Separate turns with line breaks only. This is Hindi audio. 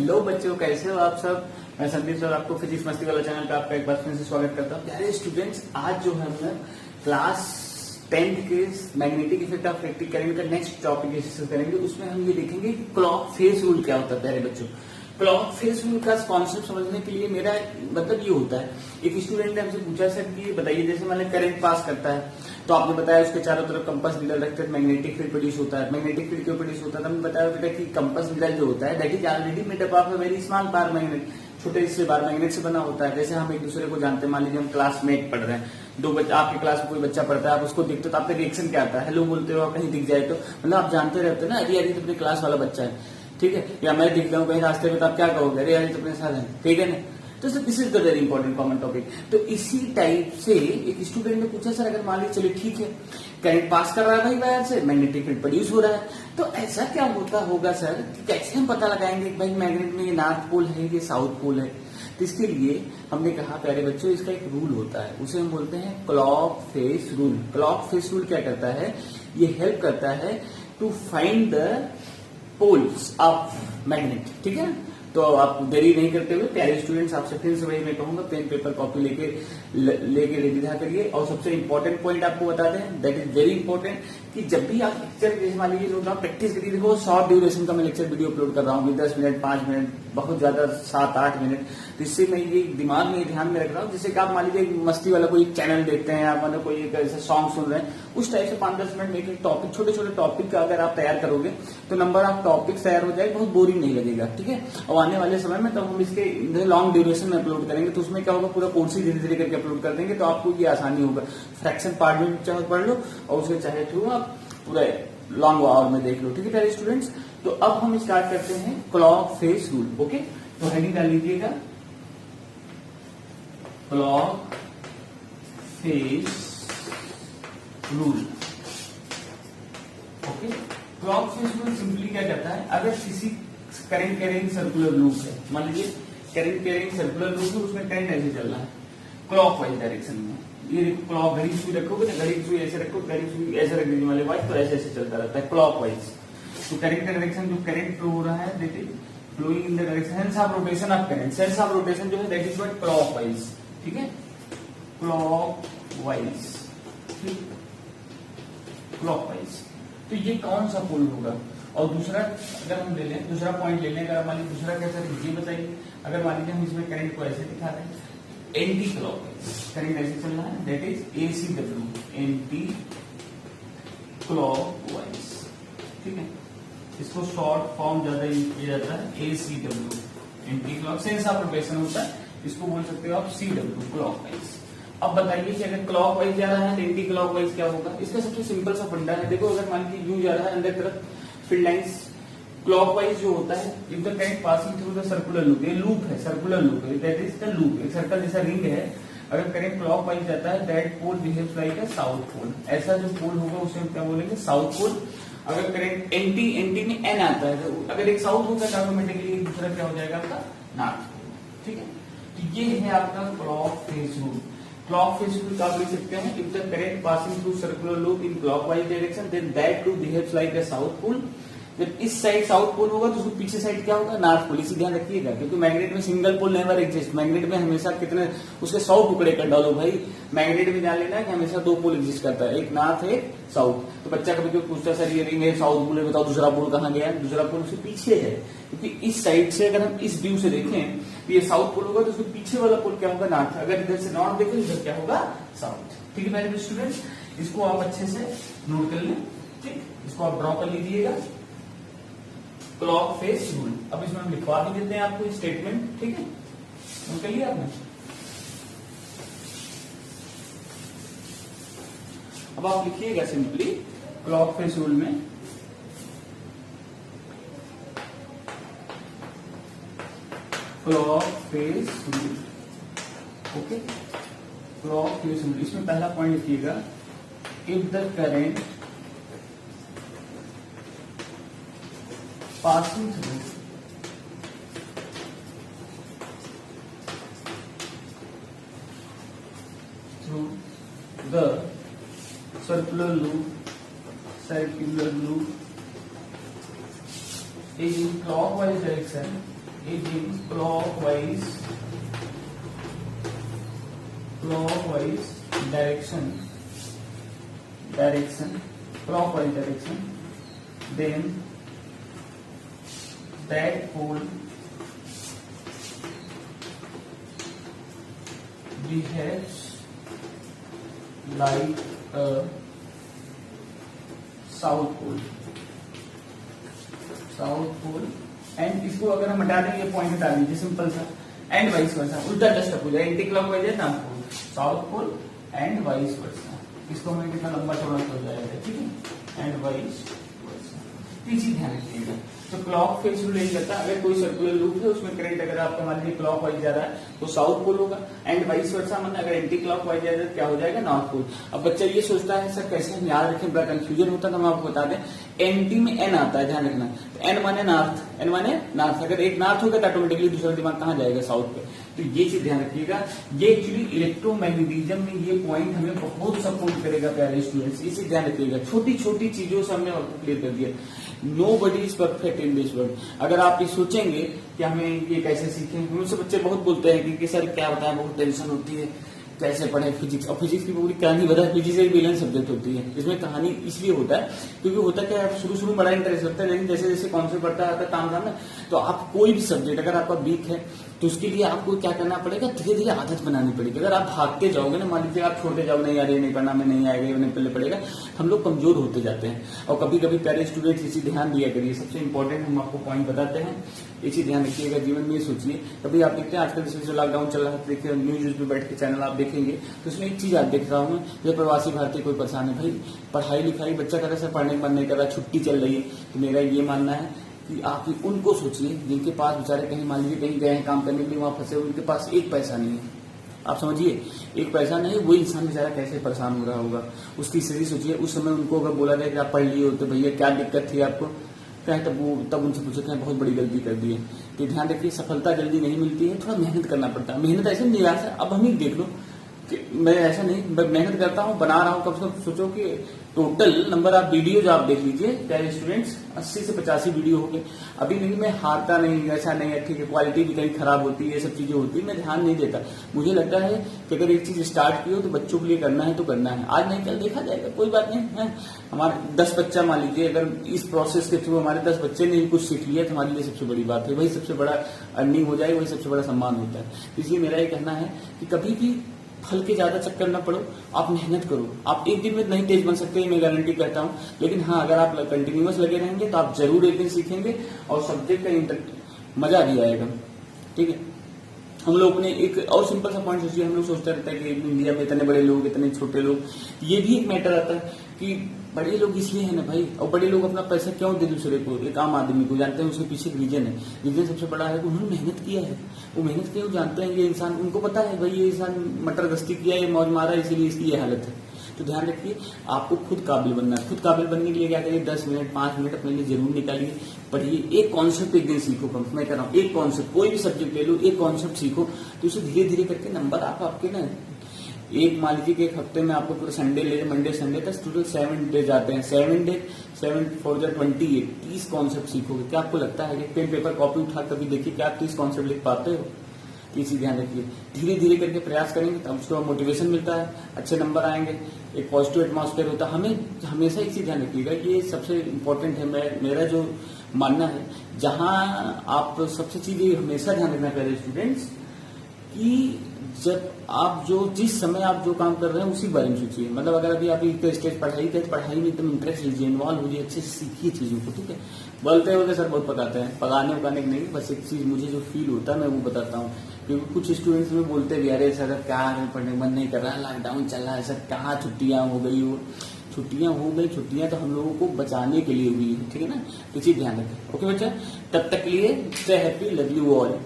हेलो बच्चों, कैसे हो आप सब। मैं संदीप सर आपको फिजिक्स मस्ती वाला चैनल पे आपका एक बार फिर से स्वागत करता हूँ। प्यारे स्टूडेंट्स, आज जो है हम क्लास 10th के magnetic effect of electric current का नेक्स्ट टॉपिक डिस्कस करेंगे। उसमें हम ये देखेंगे कि क्लॉक फेज रूल क्या होता है। प्यारे बच्चों, क्लॉक फेज रूल का कॉन्सेप्ट समझने के लिए मेरा मतलब ये होता है, एक स्टूडेंट ने हमसे पूछा सर कि बताइए जैसे मान करंट पास करता है तो आपने बताया उसके चारों तरफ कंपास निडल रखते हैं, मैग्नेटिक फील्ड प्रोड्यूस होता है। मैग्नेटिक फील्ड क्यों प्रोड्यूस होता है? हमने बताया बेटा कि कंपास निडल जो होता है that is already made up of a very small bar magnet, छोटे से बार मैग्नेट से बना होता है। जैसे हम एक दूसरे को जानते हैं, मान लीजिए हम क्लासमेट पढ़ रहे हैं, दो बच्चे आपके क्लास में कोई बच्चा पढ़ता है, आप उसको देखते हो तो आपका रिएक्शन क्या आता है? हेलो बोलते हो, आप कहीं दिख जाए तो मतलब आप जानते रहते हो ना, अरे अरे तो अपने क्लास वाला बच्चा है, ठीक है, या मैं दिखता हूँ कहीं रास्ते में तो आप क्या कहोगे? अरे यार तो अपने साथ है, ठीक है ना। तो this is the very important common topic. तो इसी टाइप से एक स्टूडेंट ने पूछा सर अगर मान लीजिए चलिए ठीक है करंट पास कर रहा है भाई वायर से, मैग्नेटिक फील्ड प्रोड्यूस हो रहा है, तो ऐसा क्या होता होगा सर, कैसे हम पता लगाएंगे कि भाई मैग्नेट में ये नॉर्थ पोल है ये साउथ पोल है? तो इसके लिए हमने कहा प्यारे बच्चों इसका एक रूल होता है, उसे हम बोलते हैं clock face rule. Clock face rule क्या करता है? ये हेल्प करता है to find the poles of magnet, ठीक है। तो आप देरी नहीं करते हुए प्यारे स्टूडेंट्स, आपसे फिर से वही मैं कहूंगा, पेन पेपर कॉपी लेके रेडी था करिए। और सबसे इंपॉर्टेंट पॉइंट आपको बता दें, दैट इज वेरी इंपॉर्टेंट, कि जब भी आप लेक्चर जैसे मान लीजिए लोग प्रैक्टिस करिए, देखो शॉर्ट ड्यूरेशन का मैं लेक्चर वीडियो अपलोड कर रहा हूँ, 10 मिनट 5 मिनट, बहुत ज्यादा 7-8 मिनट। तो इससे मैं ये दिमाग में ध्यान में रख रहा हूँ, जिससे कि आप मान लीजिए मस्ती वाला कोई चैनल देखते हैं, आप मतलब कोई एक ऐसा सॉन्ग सुन रहे हैं, उस टाइप से 5-10 मिनट में एक टॉपिक, छोटे छोटे टॉपिक का अगर आप तैयार करोगे तो नंबर ऑफ टॉपिक तैयार हो जाएगा, बहुत बोरिंग नहीं लगेगा, ठीक है। और आने वाले समय में तब हम इसके लॉन्ग ड्यूरेशन में अपलोड करेंगे, तो उसमें क्या होगा, पूरा कोर्स ही धीरे धीरे करके अपलोड कर देंगे, तो आपको ये आसानी होगा। फ्रैक्शन पार्ट में चाहे पढ़ लो और उसके चाहे थ्रू आप पूरा लॉन्ग आवर में देख लो, ठीक है प्यारे स्टूडेंट्स। तो अब हम स्टार्ट करते हैं क्लॉक फेस रूल। ओके, तो हेडिंग डाल लीजिएगा clock face rule. Okay, clock face rule simply क्या कहता है, अगर किसी करंट कैरिंग सर्कुलर लूप है, मान लीजिए करंट कैरिंग सर्कुलर लूप है, उसमें करंट ऐसे चल रहा है क्लॉकवाइज डायरेक्शन में, ये क्लॉक घड़ी सुई रखोगे ना, घड़ी सुई ऐसे रखो, घड़ी सुई ऐसे रख दीजिए वाले वाइज, तो ऐसे ऐसे चलता रहता है क्लॉकवाइज। तो करंट का डायरेक्शन जो करंट फ्लो हो रहा है that is flowing in the direction sense of rotation of current, sense of rotation जो है दैट इज व्हाट क्लॉकवाइज, ठीक है, क्लॉकवाइज, ठीक, क्लॉकवाइज। तो ये कौन सा पोल होगा? और दूसरा अगर हम ले लें, दूसरा पॉइंट ले लें, अगर मान लीजिए दूसरा कैसा है ये बताइए। अगर मान लीजिए हम इसमें करंट को ऐसे दिखा रहे हैं, एंटी क्लॉकवाइज करंट ऐसे चल रहा है, that is ACW, anti clockwise, ठीक है। इसको शॉर्ट फॉर्म ज्यादा यूज किया जाता है, ACW, anti clock, sense of rotation होता है, इसको बोल सकते हो आप CW, क्लॉकवाइज। अब बताइए कि अगर क्लॉकवाइज जा रहा है तो एंटी क्लॉकवाइज क्या होगा? इसका सबसे सिंपल सा फंडा है, देखो अगर मान लीजिए यू जा रहा है अंदर तरफ फील्ड लाइंस, क्लॉकवाइज जो होता है if the current passing through the circular loop, ये लूप है, सर्कुलर लूप है, दैट इज द लूप, एक सर्कल जैसा रिंग है, अगर करंट क्लॉकवाइज जाता है that pole behaves like a south pole, ऐसा जो पोल होगा उसे हम क्या बोलेंगे? South pole. अगर करंट एंटी में एन आता है, तो अगर एक साउथ होगा तो ऑटोमेटिकली दूसरा क्या हो जाएगा आपका? नॉर्थ, ठीक है। तो ये है आपका clock phase rule. Clock phase rule का आप लिख सकते हैं, if the current passing through circular loop in clockwise direction then that loop behaves like a south pole. जब इस साइड साउथ पोल होगा तो उसको पीछे साइड क्या होगा? North pole. इसी ध्यान रखिएगा, क्योंकि मैग्नेट में single pole never exist, magnet में हमेशा कितने उसके 100 टुकड़े कर डालो भाई, मैग्नेट में जान लेना कि हमेशा 2 पोल एग्जिस्ट करता है, एक नॉर्थ एक साउथ। तो बच्चा कभी कोई पूछता सर ये रिंग है साउथ पोल है, बताओ दूसरा पोल कहाँ गया? दूसरा पोल उसके पीछे है, क्योंकि इस साइड से अगर हम इस व्यू से देखें तो ये साउथ पोल होगा, तो उसके पीछे वाला पोल क्या होगा? नॉर्थ। अगर इधर से नॉर्थ देखें इधर क्या होगा? साउथ, ठीक है मेरे स्टूडेंट्स, इसको आप अच्छे से नोट कर लें, ठीक, इसको आप ड्रॉ कर लीजिएगा क्लॉक फेस रूल। अब इसमें हम लिखवा भी देते हैं आपको स्टेटमेंट, ठीक है, नोट कर लिया आपने। अब आप लिखिएगा सिंपली क्लॉक फेस रूल में clock face rule, okay, clock face rule. इसमें पहला पॉइंट लिखिएगा, if the current passing through the circular loop is in clockwise direction it means clockwise direction, clockwise direction, then that pole behaves like a south pole, and इसको अगर हम हटा देंगे पॉइंट हटा दीजिए सिंपल सा, एंड वाइस वर्सा, उल्टा जस्ट हो जाए, एंटी क्लॉकवाइज है north pole, south pole and vice versa. इसको हमें कितना लंबा चौड़ा हो जाएगा, ठीक है, एंड वाइस वर्सा। चीज ध्यान रखिएगा, तो क्लॉक फेस रूल यही करता है, अगर कोई सर्कुलर लूप है उसमें करंट अगर आपका मान लीजिए क्लॉक वाइज जा रहा है तो साउथ पोल होगा, एंड वाइस वर्सा मतलब अगर एंटी क्लॉक वाइज जा रहा है तो क्या हो जाएगा, नॉर्थ पोल। अब बच्चा ये सोचता है सर कैसे हम याद रखें, बड़ा कंफ्यूजन होता है, तो हम आपको बता दें एनटी में एन आता है, ध्यान रखना, तो एन माने नॉर्थ, अगर एक नॉर्थ होगा तो ऑटोमेटिकली दूसरा दिमाग कहाँ जाएगा, साउथ पे। तो ये चीज ध्यान रखिएगा, ये एक्चुअली इलेक्ट्रोमैग्नेटिज्म में ये पॉइंट हमें बहुत सपोर्ट करेगा प्यारे स्टूडेंट्स, इसे ध्यान रखिएगा। छोटी छोटी चीजों से हमने आपको क्लियर कर दिया, nobody is perfect in this world. अगर आप ये सोचेंगे कि हमें ये कैसे सीखें, मुझसे बच्चे बहुत बोलते हैं कि सर क्या बताएं, बहुत टेंशन होती है, कैसे पढ़े फिजिक्स, और फिजिक्स की पूरी कहानी बता, फिजिक्स एक विलेन सब्जेक्ट होती है, इसमें कहानी इसलिए होता है क्योंकि होता क्या है, शुरू में बड़ा इंटरेस्ट लगता है, लेकिन जैसे जैसे कॉन्सेप्ट बढ़ता आता है काम ना, तो आप कोई भी सब्जेक्ट अगर आपका वीक है तो उसके लिए आपको क्या करना पड़ेगा, धीरे धीरे आदत बनानी पड़ेगी। अगर आप भागते जाओगे ना, मान लीजिए आप छोड़ते जाओगे, नहीं यार ये नहीं पढ़ना, मैं नहीं आएगा, ये नहीं पहले पड़ेगा, हम लोग कमजोर होते जाते हैं। और कभी कभी प्यारे स्टूडेंट्स इसी ध्यान दिया करिए, सबसे इंपॉर्टेंट हम आपको पॉइंट बताते हैं, इसी ध्यान रखिएगा, जीवन में सोचिए। कभी आप देखते हैं आजकल जैसे लॉकडाउन चल रहा है, देखिए न्यूज पे बैठ के चैनल आप देखेंगे तो उसमें एक चीज आप देख रहा हूँ, जब प्रवासी भारतीय कोई परेशान है, भाई पढ़ाई लिखाई बच्चा कर रहा है, पढ़ने का मन नहीं कर रहा, छुट्टी चल रही है, तो मेरा ये मानना है कि आप उनको सोचिए जिनके पास बेचारे कहीं मान लीजिए कहीं गए हैं काम करने के लिए, वहां फंसे, उनके पास एक पैसा नहीं है, आप समझिए एक पैसा नहीं, वो इंसान बेचारा कैसे परेशान हो रहा होगा, उसकी स्थिति सोचिए। उस समय उनको अगर बोला जाए कि आप पढ़ लिए होते, भैया क्या दिक्कत थी आपको, कहें तब उनसे पूछे कहें बहुत बड़ी गलती कर दी है। तो ध्यान रखिए, सफलता जल्दी नहीं मिलती है, थोड़ा मेहनत करना पड़ता है। मेहनत ऐसे निराश है, अब हम ही देख लो कि मैं ऐसा नहीं, मैं मेहनत करता हूँ, बना रहा हूँ, कम से कम सोचो कि टोटल नंबर आप वीडियो जो आप देख लीजिए प्यारे स्टूडेंट्स, 80 से 85 वीडियो हो गए। अभी नहीं, मैं हारता नहीं, ऐसा नहीं है, ठीक है, क्वालिटी भी कहीं खराब होती है, ये सब चीजें होती है, मैं ध्यान नहीं देता। मुझे लगता है कि अगर एक चीज स्टार्ट की हो तो बच्चों के लिए करना है तो करना है, आज नहीं कल देखा जाएगा, कोई बात नहीं है। हमारे 10 बच्चा मान लीजिए, अगर इस प्रोसेस के थ्रू हमारे 10 बच्चे ने कुछ सीख लिया तो हमारे लिए सबसे बड़ी बात है, वही सबसे बड़ा अर्निंग हो जाए, वही सबसे बड़ा सम्मान होता है। इसलिए मेरा ये कहना है कि कभी भी फल के ज्यादा चक्कर न पड़ो, आप मेहनत करो। आप एक दिन में नहीं तेज बन सकते, मैं गारंटी कहता हूँ, लेकिन हाँ अगर आप कंटिन्यूअस लगे रहेंगे तो आप जरूर एक दिन सीखेंगे और सब्जेक्ट का मजा भी आएगा, ठीक है। हम लोग ने एक और सिंपल सा पॉइंट सोचिए, हम लोग सोचते रहते हैं कि इंडिया में इतने बड़े लोग, इतने छोटे लोग, ये भी एक मैटर आता है कि बड़े लोग इसलिए है ना भाई, और बड़े लोग अपना पैसा क्यों दे दूसरे को, एक आम आदमी को, जानते हैं उसके पीछे एक रीजन है। रीजन सबसे बड़ा है कि उन्होंने मेहनत किया है, वो मेहनत किया, वो जानते हैं ये इंसान, उनको पता है भाई ये इंसान मटर गश्ती किया, ये मौज मारा, इसीलिए इसकी ये हालत है। तो ध्यान रखिए, आपको खुद काबिल बनना है। खुद काबिल बनने के लिए क्या करिए, 10 मिनट 5 मिनट अपने लिए जरूर निकालिए, पढ़िए, एक कॉन्सेप्ट एक दिन सीखो। मैं कह रहा हूँ एक कॉन्सेप्ट, कोई भी सब्जेक्ट ले लो, एक कॉन्सेप्ट सीखो, तो उसे धीरे धीरे करके नंबर आपके ना, एक मान लीजिए कि एक हफ्ते में आपको पूरे संडे ले, मंडे संडे तक टोटल 7 डेज आते हैं, 7 4 28 30 कॉन्सेप्ट सीखोगे। क्या आपको लगता है कि पेन पेपर कॉपी उठा कभी देखिए क्या आप 30 कॉन्सेप्ट लिख पाते हो? इसी ध्यान रखिए, धीरे धीरे करके प्रयास करेंगे तब उसको मोटिवेशन मिलता है, अच्छे नंबर आएंगे, एक पॉजिटिव एटमॉस्फेयर होता है। हमें हमेशा एक चीज ध्यान रखिएगा, ये सबसे इम्पोर्टेंट है, मेरा जो मानना है, जहां आप सबसे चीज हमेशा ध्यान रखना प्यारे स्टूडेंट्स कि जब आप जिस समय आप जो काम कर रहे हैं उसी बारे में सोचिए। मतलब अगर अभी आप स्टेज पढ़ाई के, पढ़ाई में एकदम इंटरेस्ट लीजिए, इन्वॉल्व होइए, अच्छे से सीखिए चीजों को, ठीक है। बोलते होते सर बहुत पकाते हैं, पकाने उकाने की नहीं, बस एक चीज मुझे जो फील होता है मैं वो बताता हूँ। क्योंकि कुछ स्टूडेंट्स में बोलते भी, अरे सर क्या पढ़ने का मन नहीं कर रहा, लॉकडाउन चल रहा है सर, कहाँ छुट्टियां हो गई हो, छुट्टियां तो हम लोगों को बचाने के लिए हुई है, ठीक है ना। तो चीज ध्यान रखें। ओके बच्चा, तब तक के लिए stay happy, love you all.